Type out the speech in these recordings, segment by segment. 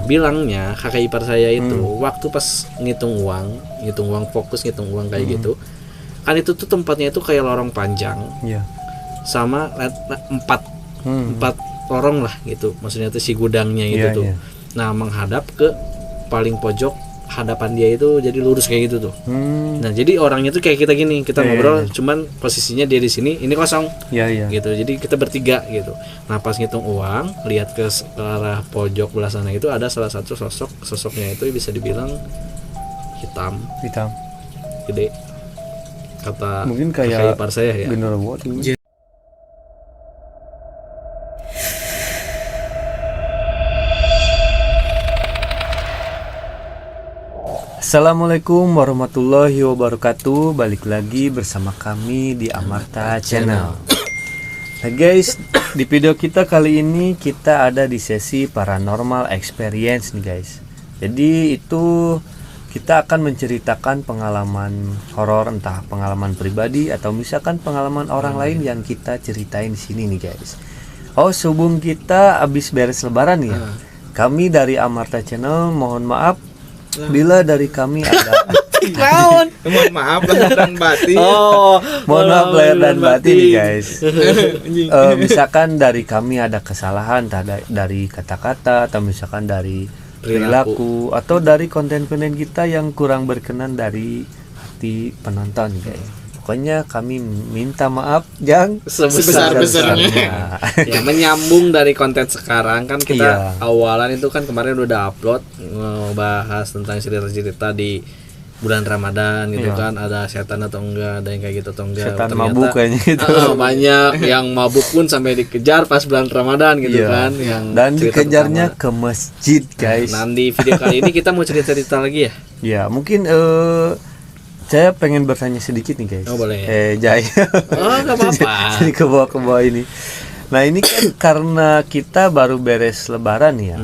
bilangnya kakak ipar saya itu waktu pas ngitung uang fokus ngitung uang kayak gitu kan, itu tuh tempatnya itu kayak lorong panjang sama empat lorong lah gitu, maksudnya tuh si gudangnya itu tuh. Nah menghadap ke paling pojok hadapan dia itu jadi lurus kayak gitu tuh. Nah jadi orangnya tuh kayak kita gini, kita ngobrol cuman posisinya dia di sini, ini kosong gitu. Jadi kita bertiga gitu. Nah pas ngitung uang, lihat ke arah pojok belah sana itu ada salah satu sosoknya itu bisa dibilang hitam gede, kata mungkin kayak ipar saya ya. genderuwo. Assalamualaikum warahmatullahi wabarakatuh. Balik lagi bersama kami di Amarta Channel. Nah guys, di video kita kali ini kita ada di sesi paranormal experience nih guys. Jadi itu kita akan menceritakan pengalaman horor, entah pengalaman pribadi atau misalkan pengalaman orang lain yang kita ceritain di sini nih guys. Oh, sebelum kita habis beres lebaran ya. Kami dari Amarta Channel mohon maaf bila dari kami ada mohon maaf lahir dan batin. Mohon maaf lahir dan batin nih guys. Misalkan dari kami ada kesalahan dari kata-kata atau misalkan dari perilaku atau dari konten-konten kita yang kurang berkenan dari hati penonton guys. Pokoknya kami minta maaf yang sebesar-besarnya. Ya, menyambung dari konten sekarang kan kita awalan itu kan kemarin udah upload ngebahas tentang cerita-cerita di bulan Ramadan gitu kan, ada setan atau enggak, ada yang kayak gitu atau enggak. Setan mabuk kayaknya itu. Banyak yang mabuk pun sampai dikejar pas bulan Ramadan gitu kan, yang dan dikejarnya ke masjid guys. Nah, di video kali ini kita mau cerita-cerita lagi ya. Ya, mungkin saya pengen bertanya sedikit nih guys. Oh boleh. Jai. Nggak apa-apa. Jadi ke bawah ini. Nah ini kan karena kita baru beres lebaran ya.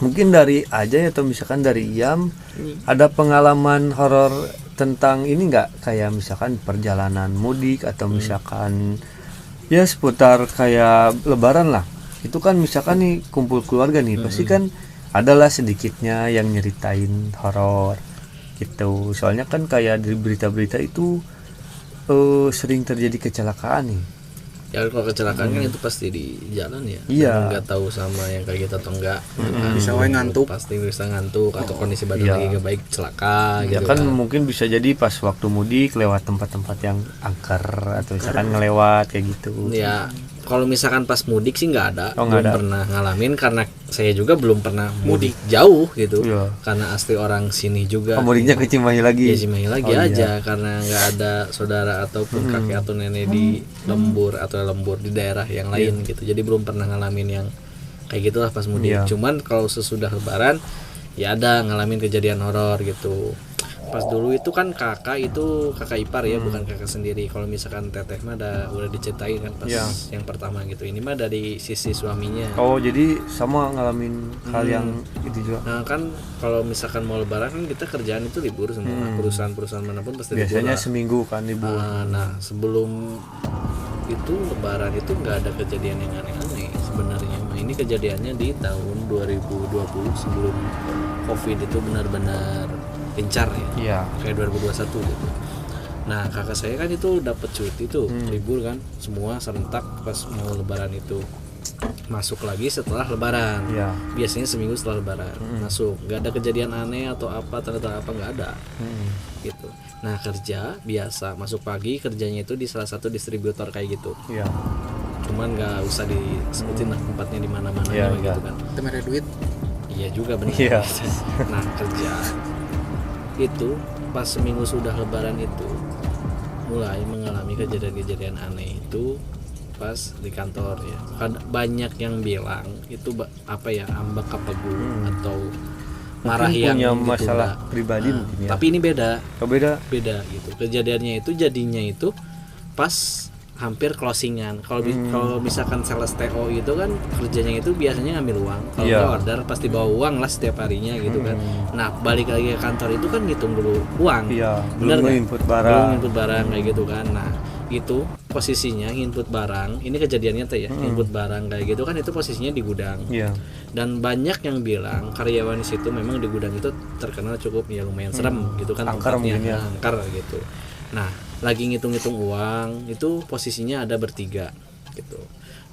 Mungkin dari Ajay atau misalkan dari Iyam ada pengalaman horor tentang ini nggak? Kayak misalkan perjalanan mudik atau misalkan ya seputar kayak lebaran lah. Itu kan misalkan nih kumpul keluarga nih, pasti kan adalah sedikitnya yang nyeritain horor gitu. Soalnya kan kayak di berita-berita itu sering terjadi kecelakaan nih. Ya kalau kecelakaan kan itu pasti di jalan ya. Iya. Nggak tahu sama yang kayak gitu atau enggak. Bisa ngantuk. Pasti bisa ngantuk atau kondisi badan lagi nggak baik, celaka Ya gitu kan mungkin bisa jadi pas waktu mudik lewat tempat-tempat yang angker atau misalkan ngelewat kayak gitu. Ya kalau misalkan pas mudik sih nggak ada, belum pernah ngalamin karena saya juga belum pernah mudik jauh gitu. Iya. Karena asli orang sini juga. Mudiknya ke Cimahi lagi. Ya Cimahi lagi aja karena nggak ada saudara ataupun kakek atau nenek di lembur di daerah yang lain gitu. Jadi belum pernah ngalamin yang kayak gitulah pas mudik. Cuman kalau sesudah lebaran ya ada ngalamin kejadian horor gitu. Pas dulu itu kan kakak ipar ya, bukan kakak sendiri. Kalau misalkan teteh mah udah diceritain kan pas yang pertama gitu. Ini mah dari sisi suaminya. Oh jadi sama ngalamin hal yang itu juga. Nah kan kalau misalkan mau lebaran kan kita kerjaan itu libur semua. Perusahaan manapun pasti libur. Biasanya seminggu kan libur. Nah sebelum itu lebaran itu nggak ada kejadian yang aneh-aneh sebenarnya. Nah, ini kejadiannya di tahun 2020 sebelum COVID itu benar-benar gencar ya, kayak 2021 gitu. Nah kakak saya kan itu dapat cuti itu libur kan semua serentak pas mau lebaran itu, masuk lagi setelah lebaran. Biasanya seminggu setelah lebaran masuk, nggak ada kejadian aneh atau apa tanda-tanda apa, nggak ada gitu. Nah kerja biasa masuk pagi, kerjanya itu di salah satu distributor kayak gitu. Cuman nggak usah disebutin lah tempatnya di mana-mana gitu kan. Temen ada duit. Iya juga benar. Nah kerja itu pas seminggu sudah lebaran itu mulai mengalami kejadian-kejadian aneh itu pas di kantor ya. Banyak yang bilang itu ambak kapagung atau marah yang punya gitu, masalah pribadi mungkin ya. Tapi ini beda gitu. Kejadiannya itu jadinya itu pas hampir closingan. Kalau misalkan sales TO itu kan kerjanya itu biasanya ngambil uang. Kalau order pasti bawa uang lah setiap harinya gitu kan. Nah balik lagi ke kantor itu kan ngitung dulu uang. Belum input barang kayak gitu kan. Nah itu posisinya input barang, ini kejadiannya tuh ya, input barang kayak gitu kan itu posisinya di gudang. Iya. Dan banyak yang bilang karyawan di situ memang di gudang itu terkenal cukup ya lumayan serem gitu kan, Angker tempatnya mungkin ya. angker gitu. Nah, lagi ngitung-ngitung uang itu posisinya ada bertiga gitu.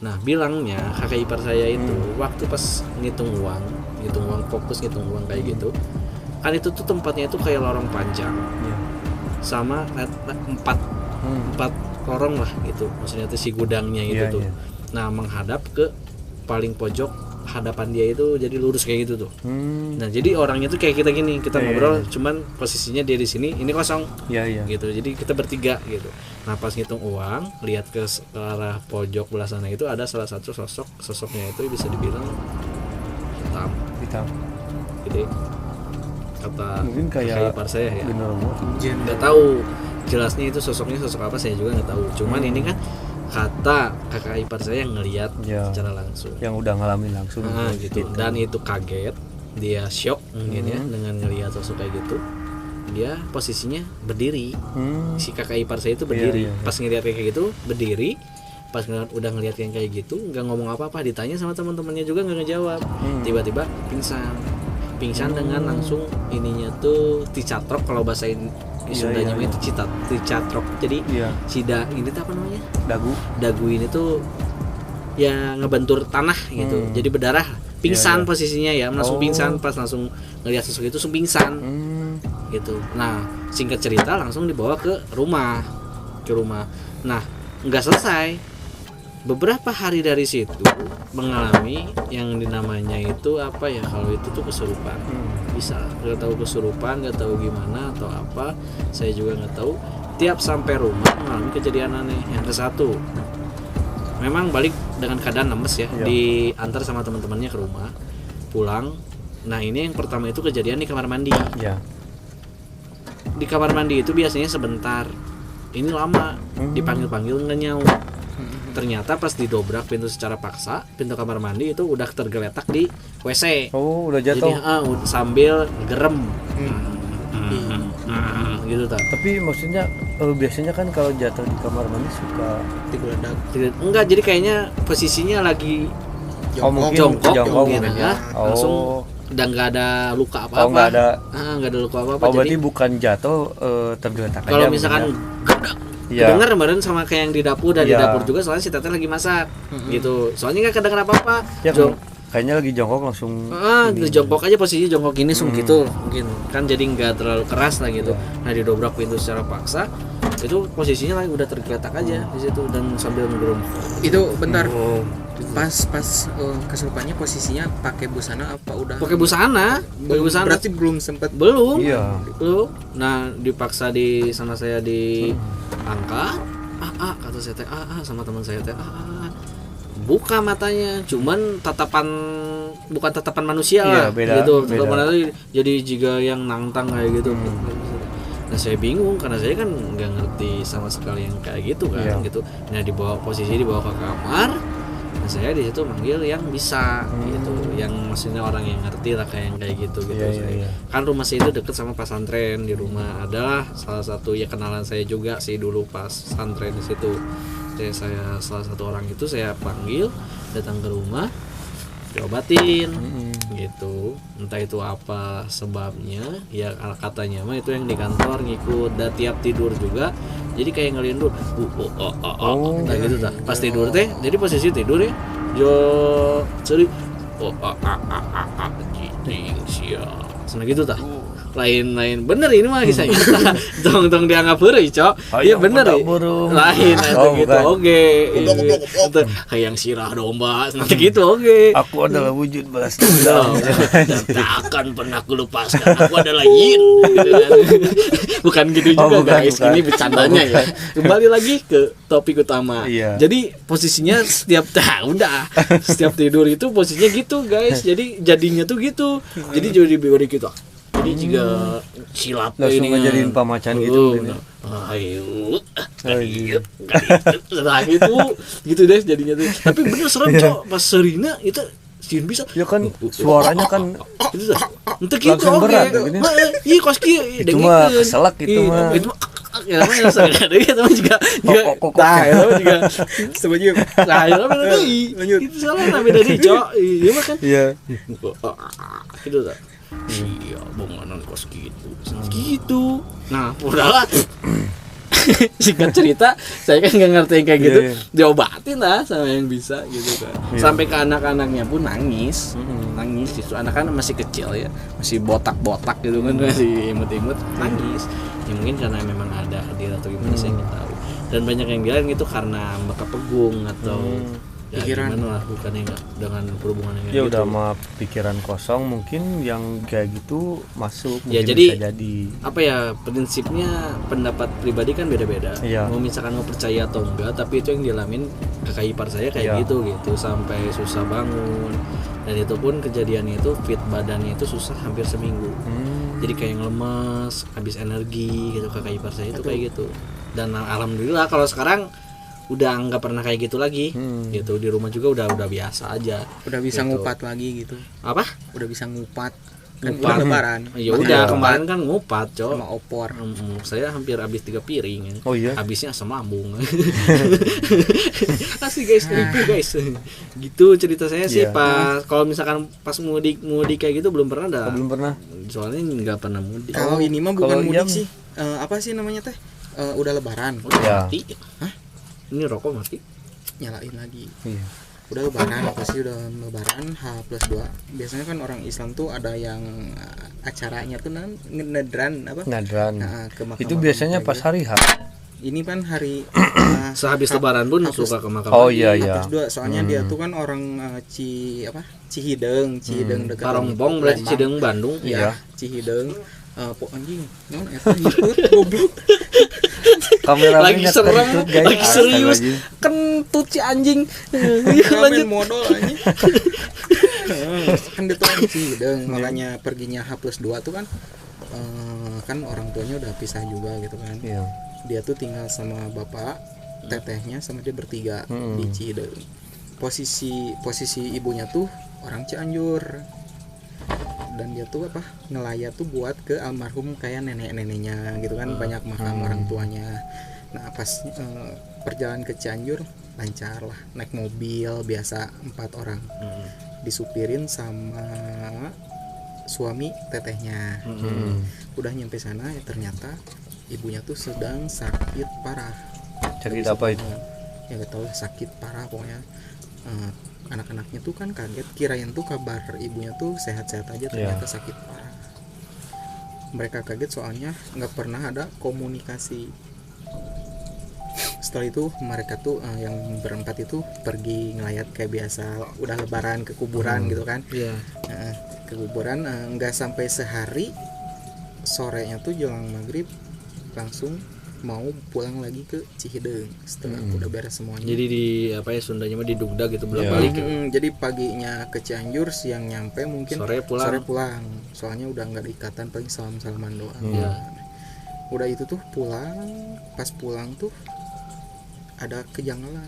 Nah, bilangnya kakak ipar saya itu waktu pas ngitung uang fokus ngitung uang kayak gitu. Kan itu tuh tempatnya itu kayak lorong panjang. Iya. Sama empat lorong lah gitu, maksudnya tuh si gudangnya itu Iya, tuh. iya. Nah, menghadap ke paling pojok hadapan dia itu jadi lurus kayak gitu tuh. Nah, jadi orangnya tuh kayak kita gini, kita Iya, ngobrol iya. cuman posisinya dia di sini, ini kosong Iya. gitu. Jadi kita bertiga gitu. Nah, pas ngitung uang, lihat ke arah pojok belah sana itu ada salah satu sosoknya itu bisa dibilang hitam gede. Kata Mungkin kayak kakak ipar saya ya. Genomo. Nggak tahu jelasnya itu sosoknya sosok apa, saya juga nggak tahu. Cuman ini kan kata kakak ipar saya yang ngelihat Ya. secara langsung. Yang udah ngalamin langsung. Gitu. Dan itu kaget, dia shock mungkin ya dengan ngelihat sosok kayak gitu. Dia posisinya berdiri. Si kakak ipar saya itu berdiri. Iya. Pas ngelihat kayak gitu berdiri. Pas udah ngelihat yang kayak gitu nggak ngomong apa-apa, ditanya sama teman-temannya juga nggak ngejawab. Tiba-tiba pingsan dengan langsung ininya tuh ticatrok, kalau bahasa Sundanya iya. itu ticatrok. Jadi Iya. sida ini tuh apa namanya, dagu ini tuh ya ngebentur tanah gitu, jadi berdarah, pingsan. Iya. Posisinya ya langsung pingsan, pas langsung ngelihat sosok itu langsung pingsan gitu. Nah, singkat cerita langsung dibawa ke rumah. Nah, nggak selesai, beberapa hari dari situ mengalami yang dinamanya itu apa ya, kalau itu tuh kesurupan. Bisa nggak tahu kesurupan, nggak tahu gimana atau apa, saya juga nggak tahu. Tiap sampai rumah mengalami kejadian aneh. Yang ke satu, memang balik dengan keadaan lemes ya, diantar sama teman-temannya ke rumah, pulang. Nah, ini yang pertama itu kejadian di kamar mandi. Iya. Di kamar mandi itu biasanya sebentar, ini lama, dipanggil-panggil nggak nyaut. Ternyata pas didobrak pintu secara paksa, pintu kamar mandi itu udah tergeletak di WC. Oh, udah jatuh. Jadi sambil gerem gitu tak. Tapi maksudnya biasanya kan kalau jatuh di kamar mandi suka digeledak. Enggak, jadi kayaknya posisinya lagi jongkok mungkin mungkin ya. Langsung udah nggak ada luka apa-apa. nggak ada. Nggak ada luka apa-apa. Berarti Jadi bukan jatuh tergeletak aja. kalau misalkan kedenger kemarin sama kayak yang di dapur, dan di dapur juga soalnya si teteh lagi masak gitu. Soalnya nggak kedenger apa-apa. Ya, kayaknya lagi jongkok langsung. Jongkok aja, posisi jongkok gini gitu mungkin kan, jadi nggak terlalu keras lah gitu. Nah, didobrak pintu secara paksa, itu posisinya lagi udah tergeletak aja di situ dan sambil ngegerung. Itu bentar. Pas kesurupannya posisinya pakai busana apa udah? Pakai busana. Berarti belum sempat. Belum. Iya. Belum. Nah, dipaksa di sana saya diangkat. Kata saya teh sama teman saya teh buka matanya, cuman bukan tatapan manusia lah, beda, gitu. beda. Tatapan jadi juga yang nantang kayak gitu. Nah, saya bingung karena saya kan nggak ngerti sama sekali yang kayak gitu kan, gitu. Nah, dibawa ke kamar. Nah, saya di situ manggil yang bisa gitu, yang maksudnya orang yang ngerti lah kayak gitu. Kan rumah saya itu deket sama pesantren. Di rumah adalah salah satu ya kenalan saya juga sih dulu pas pesantren di situ. Saya salah satu orang itu saya panggil datang ke rumah, diobatin gitu. Entah itu apa sebabnya, ya katanya mah itu yang di kantor ngikut. Dan tiap tidur juga jadi kayak ngelindur nah gitu dah. Pas tidur teh, jadi posisi tidur ya jo sorry jing sia senang gitu dah. Lain bener ini mah kisah nyata. Tong dianggap heureuy, Cok. Iya bener ya. Lain gitu oge. Itu kayak yang sirah domba, nanti gitu oge. Aku adalah wujud balas dendam. Tak akan pernah kulepaskan. Aku adalah yin. Gitu kan. Bukan gitu juga guys. Bukan. Ini bercandanya ya. Kembali lagi ke topik utama. Iya. Jadi posisinya setiap tidur itu posisinya gitu guys. Jadi jadinya tuh gitu. Jadi jadi bibir gitu. Jadi juga silat langsung ini ngejadiin pamacan gitu. Ayo. Setelah gitu deh jadinya tuh. Tapi bener serem, Cok. Pas Serina itu Sin bisa. Ya kan suaranya kan itu dah. Entar gitu langsung oke. berat, gitu. Iya kos kieu Itu mah keselak itu mah. Itu ya mah rasa ada gitu mah juga Tah, itu juga setuju. nah ya beda deui Lanjut. itu salah beda deui cok ieu mah kan Iya. gitu tak iya bongonan kos gitu nah udahlah singkat cerita saya kan nggak ngerti yang kayak gitu Iya. diobatin lah sama yang bisa gitu kan Iya. sampai ke anak-anaknya pun nangis nangis justru anak-anak masih kecil ya masih botak-botak gitu kan masih imut-imut nangis ya mungkin karena memang ada hadir atau gimana saya nggak tahu dan banyak yang bilang itu karena bakal pegung atau ya Pikiran. gimana lah bukannya nggak dengan perhubungan yang Ya gitu. udah mah pikiran kosong mungkin yang kayak gitu masuk Ya, mungkin jadi bisa jadi. apa ya prinsipnya pendapat pribadi kan beda-beda Iya. mau misalkan mau percaya atau enggak tapi itu yang dialamin kakak ipar saya Iya. kayak gitu sampai susah bangun dan itu pun kejadiannya itu fit badannya itu susah hampir seminggu jadi kayak yang lemes habis energi gitu kakak ipar saya itu kayak gitu dan alhamdulillah kalau sekarang udah nggak pernah kayak gitu lagi gitu di rumah juga udah biasa aja Udah bisa Gitu. ngupat lagi gitu. apa Udah bisa ngupat. Kan Ngupat. udah lebaran. ya Makan udah ngupat kemarin kan ngupat cok sama opor. saya hampir habis 3 piring ya. Oh iya. Habisnya asam lambung. Asli guys, ribu guys. Gitu cerita saya sih Iya. pas kalau misalkan pas mudik kayak gitu belum pernah ada. Oh, belum pernah. Soalnya nggak pernah mudik. Kalau ini mah bukan kalau mudik Iyam- sih. Apa sih namanya teh? Udah lebaran. Udah Ya. mati. Hah? Ini rokok mati. Nyalain lagi. Iya. Udah lebaran, pasti udah lebaran H+2. Biasanya kan orang Islam tuh ada yang acaranya tuh ngedran apa? Nadran. Nah, ke makam Itu biasanya pas hari H. ini kan hari Sehabis lebaran pun suka ke makam. Oh iya iya. H+2 soalnya dia tuh kan orang Cihideng dekat Karongbong berarti Lembang. Cideng Bandung. Iya. Cihideng. Anjing, naon eta ngikut goblok. Kameranya Lagi serem, lagi serius. Kentut si anjing. Iya, Ramen lanjut. modal anjing. Kan dia tuh orang Cihideng, makanya perginya H+2 tuh kan kan orang tuanya udah pisah juga gitu kan. Iya. Dia tuh tinggal sama bapak, tetehnya sama dia bertiga di Cihideng. Posisi ibunya tuh orang Cianjur. Dan dia tuh ngelayat tuh buat ke almarhum kayak nenek-neneknya gitu kan, banyak makam orang tuanya. Nah pas perjalanan ke Cianjur lancar lah, naik mobil biasa 4 orang, disupirin sama suami tetehnya. Udah nyampe sana ya ternyata ibunya tuh sedang sakit parah. Cerita apa itu? Ya gak tau lah, sakit parah pokoknya. Anak-anaknya tuh kan kaget, kirain tuh kabar ibunya tuh sehat-sehat aja, ternyata sakit parah. Mereka kaget soalnya nggak pernah ada komunikasi. Setelah itu mereka tuh yang berempat itu pergi ngelayat kayak biasa, udah lebaran ke kuburan gitu kan. Iya. Ke kuburan nggak sampai sehari, sorenya tuh jelang maghrib langsung mau pulang lagi ke Cihideng setelah udah beres semuanya. Jadi di apa ya Sundanya mah didugda gitu bolak-balik. Jadi paginya ke Cianjur, siang nyampe, mungkin Sore pulang. Soalnya udah nggak ada ikatan, paling salam-salaman doang. Iya. Udah itu tuh pulang, pas pulang tuh ada kejanggalan.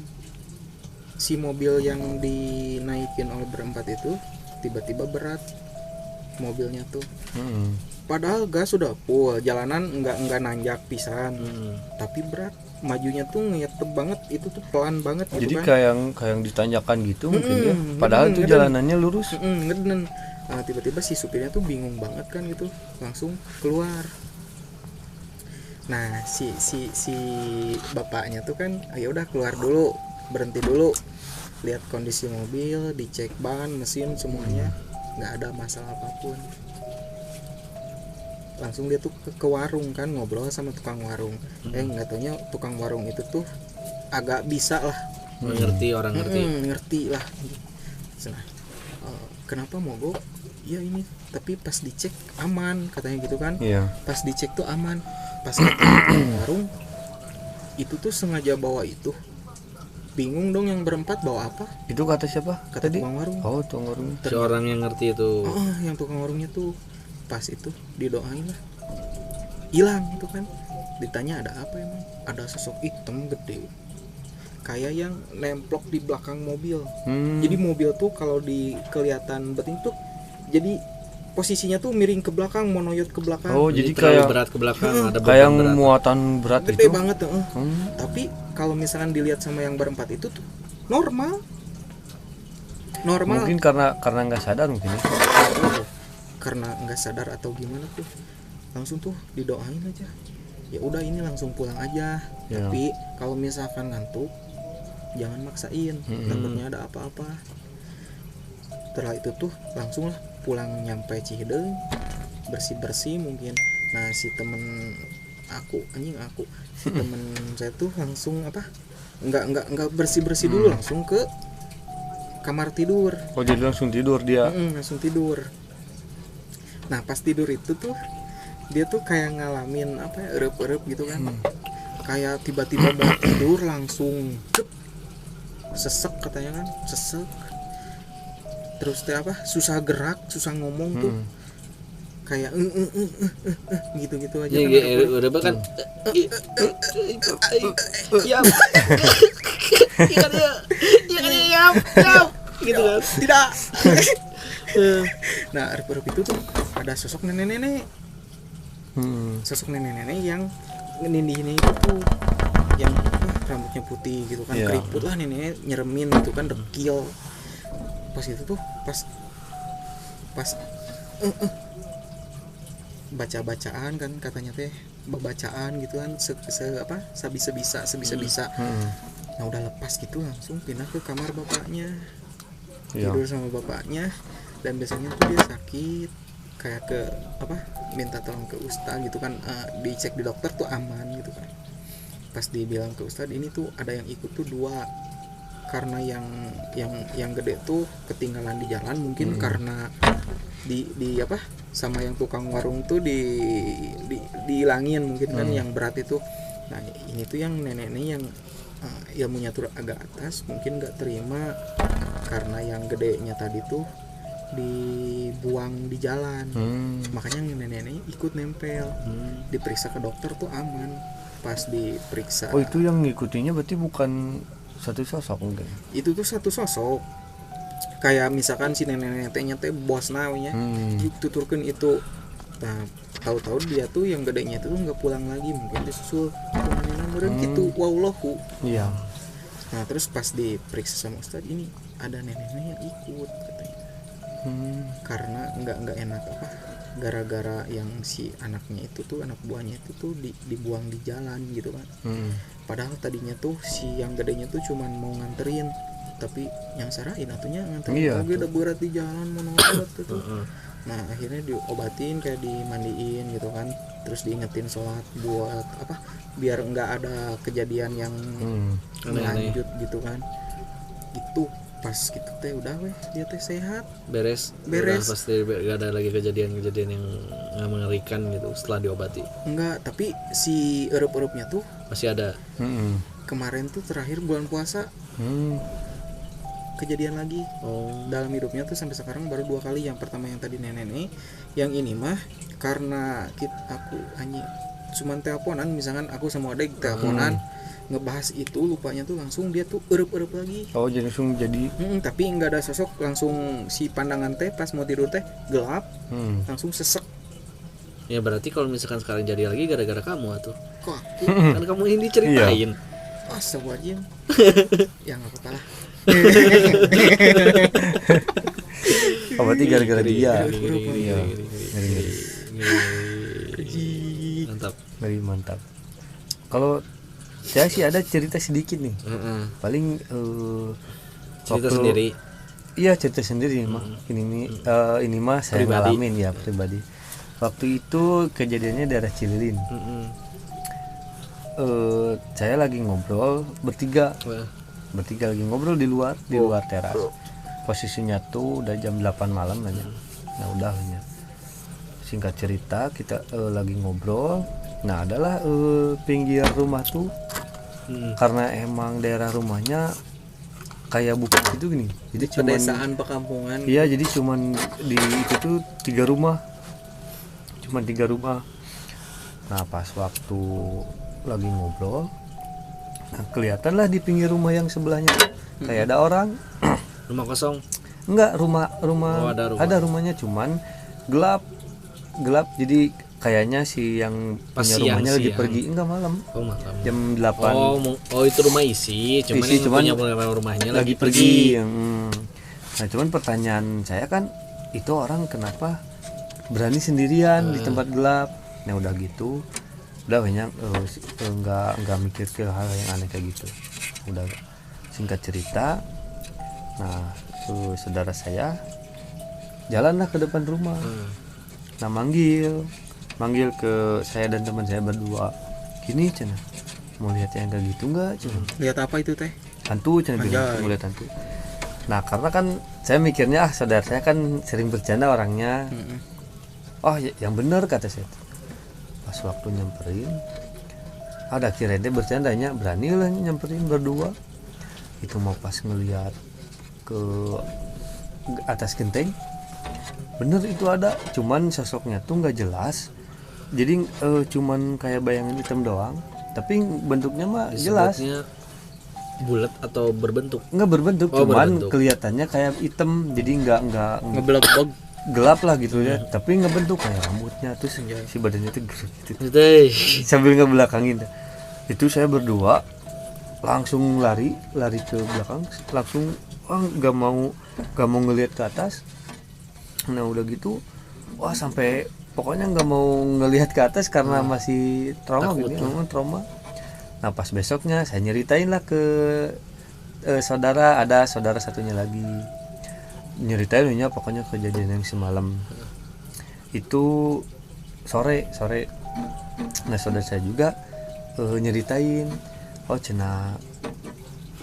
Si mobil yang dinaikin oleh berempat itu tiba-tiba berat mobilnya tuh. Padahal gas sudah full, jalanan nggak nanjak pisan, tapi berat, majunya tuh ngetep banget, itu tuh pelan banget gitu. Jadi kan. kayak yang ditanjakan gitu mungkin ya. Mm-mm, Padahal ngeden, tuh jalanannya lurus. ngeden. Tiba-tiba si supirnya tuh bingung banget kan gitu, langsung keluar. Nah si bapaknya tuh kan ya udah keluar dulu, berhenti dulu, lihat kondisi mobil, dicek ban, mesin semuanya, nggak ada masalah apapun. Langsung dia tuh ke warung kan, ngobrol sama tukang warung. Nggak taunya tukang warung itu tuh agak bisa lah, Ngerti orang ngerti. ngerti lah. Nah, kenapa mogok? Ya ini, tapi pas dicek aman katanya gitu kan. Iya. Pas dicek tuh aman. Pas tukang warung itu tuh sengaja bawa itu. Bingung dong yang berempat bawa apa? Itu kata siapa? Kata Tadi? tukang warung. Oh, tukang warung. Si orang yang ngerti itu. Yang tukang warungnya tuh pas itu didoain lah, hilang itu kan. Ditanya ada apa emang? Ada sosok hitam gede, kayak yang nemplok di belakang mobil. Jadi mobil tuh kalau di kelihatan beting tuh jadi posisinya tuh miring ke belakang, monoyot ke belakang. Oh, Jadi jadi terlalu kayak berat ke belakang, ada kayak beban berat. muatan berat Gede itu. banget tuh. Hmm. Tapi kalau misalkan dilihat sama yang berempat itu tuh normal. Mungkin karena nggak sadar mungkin ya. Karena nggak sadar atau gimana tuh, langsung tuh didoain aja. Ya udah ini langsung pulang aja. Ya. Tapi kalau misalkan ngantuk, jangan maksain. Takutnya ada apa-apa. Setelah itu tuh langsung lah pulang nyampe Cihideung, bersih-bersih mungkin. Nah si temen aku si temen saya tuh langsung apa? Nggak bersih-bersih dulu, langsung ke kamar tidur. Oh, jadi langsung tidur dia. Langsung tidur. Nah pas tidur itu tuh dia tuh kayak ngalamin apa ya, erup-erup gitu kan. Kayak tiba-tiba mau tidur langsung sesek katanya kan, sesek. Terus teh apa, susah gerak, susah ngomong tuh, kayak gitu-gitu aja Ya, kan. udah bahkan gitu kan. Tidak. Nah erup-erup itu tuh ada sosok nenek-nenek, sosok nenek-nenek yang nindih itu, yang rambutnya putih gitu kan, Iya. keriput lah, neneknya nyeremin gitu kan, dekil. Pas itu tuh pas baca-bacaan kan katanya teh, bacaan gitu kan, sebisa-bisa. Nah udah lepas gitu langsung pindah ke kamar bapaknya, Iya. tidur sama bapaknya. Dan biasanya tuh dia sakit, kayak ke apa, minta tolong ke ustaz gitu kan, dicek di dokter tuh aman gitu kan. Pas dibilang ke ustaz ini tuh ada yang ikut tuh 2, karena yang gede tuh ketinggalan di jalan mungkin, karena di apa sama yang tukang warung tuh dihilangin mungkin kan, yang berat itu. Nah ini tuh yang nenek-nenek yang ilmunya tuh agak atas, mungkin nggak terima karena yang gedenya tadi tuh dibuang di jalan. Makanya nenek-nenek ikut nempel. Diperiksa ke dokter tuh aman. Pas diperiksa, Oh, itu yang ngikutinya berarti bukan satu sosok mungkin. itu tuh satu sosok. Kayak misalkan si nenek-neneknya teh bos nawnya, tuturkan itu. Nah tahu-tahu dia tuh yang gedenya itu tuh nggak pulang lagi, mungkin disusul nenek gitu. Wallahu. Iya. Nah terus pas diperiksa sama ustaz, ini ada nenek-nenek yang ikut katanya. Karena nggak enak apa, gara-gara yang si anaknya itu tuh, anak buahnya itu tuh dibuang di jalan gitu kan. Padahal tadinya tuh si yang gedenya tuh cuman mau nganterin, tapi yang sarahin atunya nganterin. Iya, Oke udah berat di jalan, mau nongkrong tuh. Nah akhirnya diobatin, kayak dimandiin gitu kan, terus diingetin sholat buat apa, biar nggak ada kejadian yang lanjut gitu kan. Itu pas gitu teh udah weh, dia teh sehat, beres. Udah, pasti gak ada lagi kejadian-kejadian yang mengerikan gitu setelah diobati. enggak. Tapi si erup-erupnya tuh Masih ada. kemarin tuh terakhir bulan puasa kejadian lagi. Dalam hidupnya tuh sampai sekarang baru 2 kali. Yang pertama yang tadi nenek, yang ini mah karena aku hanya cuman teleponan, misalkan aku sama adek teleponan ngebahas itu, lupanya tuh langsung dia tuh erup-erup lagi. Oh, jadi langsung jadi. Tapi nggak ada sosok, langsung si pandangan teh pas mau tidur teh gelap, langsung sesek. Ya berarti kalau misalkan sekarang jadi lagi gara-gara kamu atuh. Kok aku Kan kamu yang diceritain. astagfirullahaladzim. Ya nggak apa-apa lah. Oh, berarti gara-gara dia. Iya. Mantap. Very mantap. Kalau saya sih ada cerita sedikit nih. Paling Cerita waktu- sendiri. Iya, cerita sendiri mah. Ini mah saya Pribadi. ngalamin ya pribadi. Waktu itu kejadiannya daerah Cililin. Saya lagi ngobrol bertiga lagi ngobrol di luar teras. Posisinya tuh udah jam 8 malam lah ya. Nah udah lah ya. Singkat cerita kita lagi ngobrol. Nah adalah pinggir rumah tuh, karena emang daerah rumahnya kayak bukan gitu gini. Jadi cuman Pedesaan perkampungan. iya, jadi cuman di itu tuh 3 rumah. Cuman 3 rumah. Nah pas waktu lagi ngobrol, nah kelihatan lah di pinggir rumah yang sebelahnya kayak ada orang. Rumah kosong. Enggak, rumah Oh, ada rumah. ada rumahnya, cuman gelap jadi kayaknya si yang Pas punya rumahnya lagi siang. pergi, enggak malam, Oh malam. jam 8 Oh itu rumah isi, cuman Isi, yang cuman punya rumahnya lagi pergi. Nah cuman pertanyaan saya kan, itu orang kenapa berani sendirian di tempat gelap? Nah udah gitu, udah banyak nggak mikir ke hal yang aneh kayak gitu. Udah singkat cerita, nah saudara saya jalanlah ke depan rumah. Nah manggil ke saya dan teman saya berdua, gini cina, mau lihat yang kayak gitu nggak cina? Lihat apa itu teh? Hantu cina bilang, Anjay. mau lihat hantu. Nah karena kan saya mikirnya saudara saya kan sering bercanda orangnya. Oh yang bener kata saya. Pas waktu nyamperin, ada kira dia bercandanya, berani lah nyamperin berdua. Itu mau pas ngelihat ke atas genteng, bener itu ada, cuman sosoknya tuh nggak jelas. Jadi cuman kayak bayangan hitam doang, tapi bentuknya mah jelas. Disebutnya bulat atau berbentuk. Nggak berbentuk, Oh, cuman berbentuk. kelihatannya kayak hitam, jadi nggak Ngebelok-belok. gelap lah gitu ya, tapi ngebentuk kayak rambutnya, terus si badannya tuh gitu. Deh. Sambil ngebelakangin. Itu saya berdua langsung lari ke belakang, langsung nggak mau ngelihat ke atas. Nah udah gitu, wah sampai pokoknya nggak mau ngelihat ke atas karena masih trauma Takut gitu, trauma. Nah pas besoknya saya nyeritain lah ke ada saudara satunya lagi, nyeritainnya pokoknya kejadian yang semalam itu sore. Nah saudara saya juga nyeritain, oh cina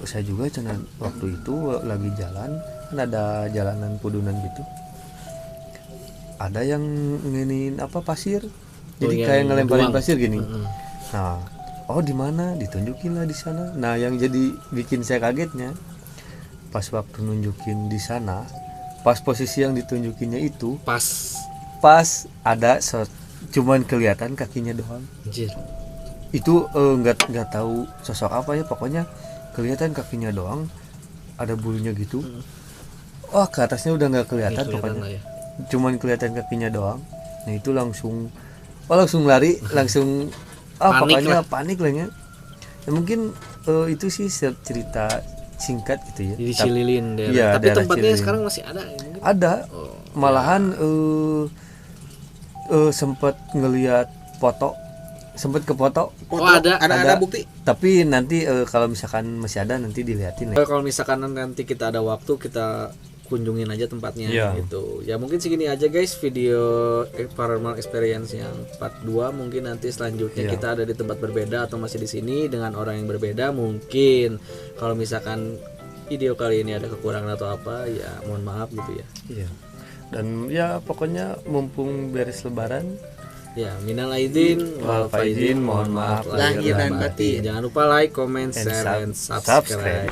saya juga cina waktu itu lagi jalan, kan ada jalanan pudunan gitu, ada yang nginin pasir, jadi iya, kayak iya, ngelemparin doang. pasir gini. Nah oh di mana, ditunjukin lah di sana. Nah yang jadi bikin saya kagetnya, pas waktu nunjukin di sana, pas posisi yang ditunjukinnya itu pas ada cuman kelihatan kakinya doang. Anjir. Itu nggak tahu sosok apa ya, pokoknya kelihatan kakinya doang, ada bulunya gitu. Oh ke atasnya udah nggak kelihatan pokoknya, lah ya. cuman kelihatan kakinya doang. Nah itu langsung lari langsung pokoknya panik lah ya. Ya mungkin itu sih cerita singkat gitu ya. Jadi Cililin daerah. Iya, Tapi daerah tempatnya Cililin. sekarang masih ada ya, mungkin? Ada, Oh, malahan sempat ngelihat foto, sempat ke foto, Foto, Oh, ada bukti. tapi nanti kalau misalkan masih ada nanti dilihatin lah. Kalau misalkan nanti kita ada waktu, kita kunjungin aja tempatnya Iya. gitu. Ya mungkin segini aja guys video paranormal experience yang part 2. Mungkin nanti selanjutnya Iya. kita ada di tempat berbeda atau masih di sini dengan orang yang berbeda. Mungkin kalau misalkan video kali ini ada kekurangan atau apa, ya mohon maaf gitu ya. Iya. Dan ya pokoknya mumpung beres lebaran, Ya, minal aidin wal faizin, mohon maaf lahir dan batin. Jangan lupa like, comment, And share, and subscribe. subscribe.